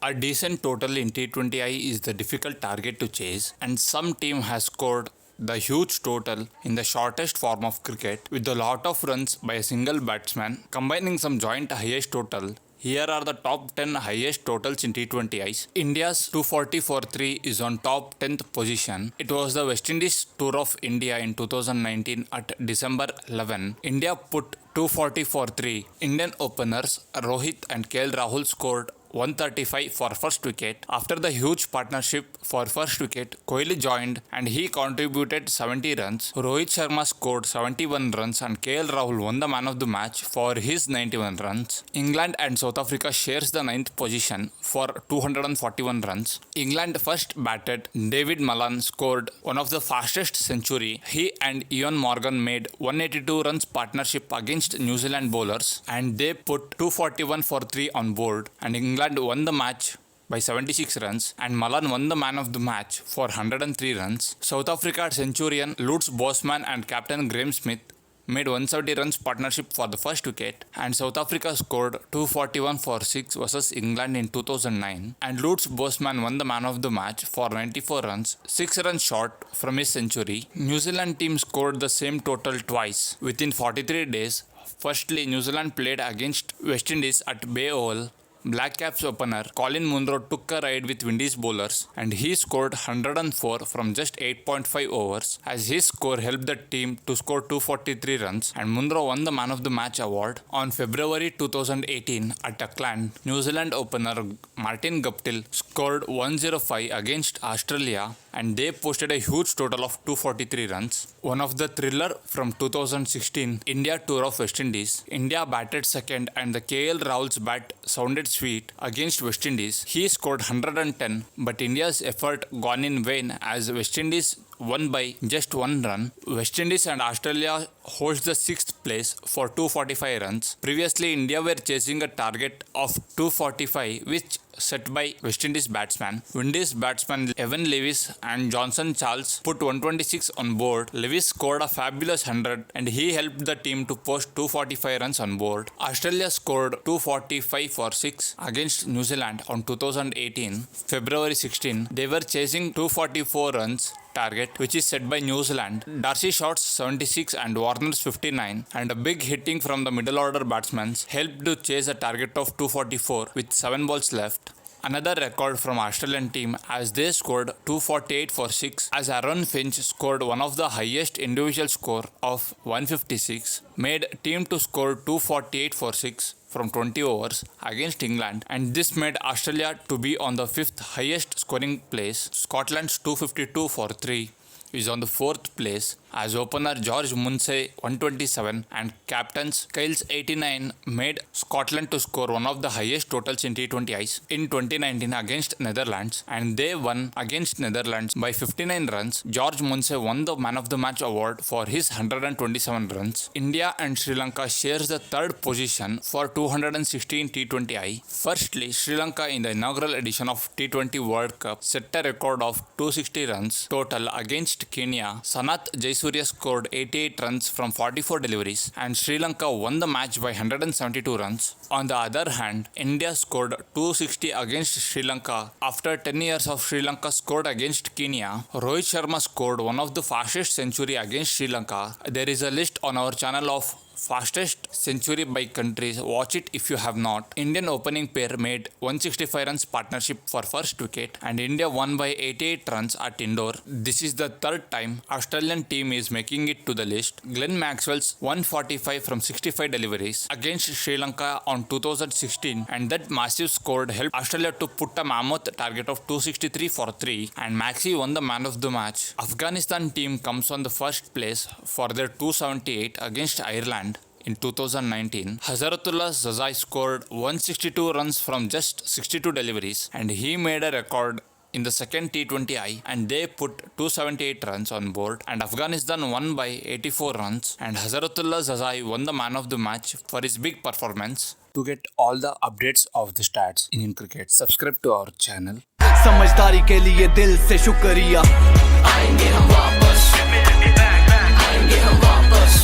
A decent total in T20I is the difficult target to chase, and some team has scored the huge total in the shortest form of cricket with a lot of runs by a single batsman, combining some joint highest total. Here are the top 10 highest totals in T20Is. India's 240 for 3 is on top 10th position. It was the West Indies Tour of India in 2019 at December 11. India put 240 for 3. Indian openers Rohit and KL Rahul scored 135 for first wicket. After the huge partnership for first wicket, Kohli joined and he contributed 70 runs. Rohit Sharma scored 71 runs and KL Rahul won the man of the match for his 91 runs. England and South Africa shares the 9th position for 241 runs. England first batted. David Malan scored one of the fastest century. He and Ian Morgan made 182 runs partnership against New Zealand bowlers and they put 241 for 3 on board, and England won the match by 76 runs and Malan won the man of the match for 103 runs. South Africa centurion Lutz Bosman and captain Graeme Smith made 170 runs partnership for the first wicket, and South Africa scored 241 for 6 versus England in 2009, and Lutz Bosman won the man of the match for 94 runs, 6 runs short from his century. New Zealand team scored the same total twice within 43 days. Firstly, New Zealand played against West Indies at Bay Oval. Black Caps opener Colin Munro took a ride with Windies bowlers and he scored 104 from just 8.5 overs, as his score helped the team to score 243 runs, and Munro won the Man of the Match award. On February 2018 at Auckland, New Zealand opener Martin Guptill scored 105 against Australia and they posted a huge total of 243 runs. One of the thriller from 2016 India Tour of West Indies, India batted second and the KL Rahul's bat sounded sweet against West Indies. He scored 110, but India's effort gone in vain as West Indies won by just 1 run. West Indies and Australia holds the 6th place for 245 runs. Previously, India were chasing a target of 245 which set by West Indies batsman. Windies batsman Evan Lewis and Johnson Charles put 126 on board. Lewis scored a fabulous 100 and he helped the team to post 245 runs on board. Australia scored 245 for 6 against New Zealand on 2018. February 16, they were chasing 244 runs target which is set by New Zealand. Darcy Short's 76 and Warner's 59 and a big hitting from the middle order batsmen helped to chase a target of 244 with 7 balls left. Another record from Australian team as they scored 248 for 6 as Aaron Finch scored one of the highest individual score of 156, made team to score 248 for 6 from 20 overs against England, and this made Australia to be on the 5th highest scoring place. Scotland's 252 for 3 is on the 4th place as opener George Munsey 127 and captains Kyle's 89 made Scotland to score one of the highest totals in T20Is in 2019 against Netherlands, and they won against Netherlands by 59 runs. George Munsey won the Man of the Match award for his 127 runs. India and Sri Lanka shares the 3rd position for 216 T20I. Firstly, Sri Lanka in the inaugural edition of T20 World Cup set a record of 260 runs total against Kenya. Sanath Jayasuriya scored 88 runs from 44 deliveries and Sri Lanka won the match by 172 runs. On the other hand, India scored 260 against Sri Lanka after 10 years of Sri Lanka scored against Kenya. Rohit Sharma scored one of the fastest century against Sri Lanka. There is a list on our channel of fastest century by countries. Watch it if you have not. Indian opening pair made 165 runs partnership for first wicket and India won by 88 runs at Indore. This is the 3rd time Australian team is making it to the list. Glenn Maxwell's 145 from 65 deliveries against Sri Lanka on 2016 and that massive score helped Australia to put a mammoth target of 263 for 3 and Maxi won the man of the match. Afghanistan team comes on the 1st place for their 278 against Ireland in 2019. Hazratullah Zazai scored 162 runs from just 62 deliveries and he made a record in the 2nd T20I and they put 278 runs on board, and Afghanistan won by 84 runs and Hazratullah Zazai won the man of the match for his big performance. To get all the updates of the stats in cricket, subscribe to our channel. समझदारी के लिए दिल से शुक्रिया. आएंगे हम वापस, आएंगे हम वापस,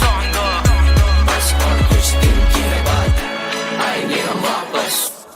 बस और कुछ दिन की है बात. आएंगे हम वापस.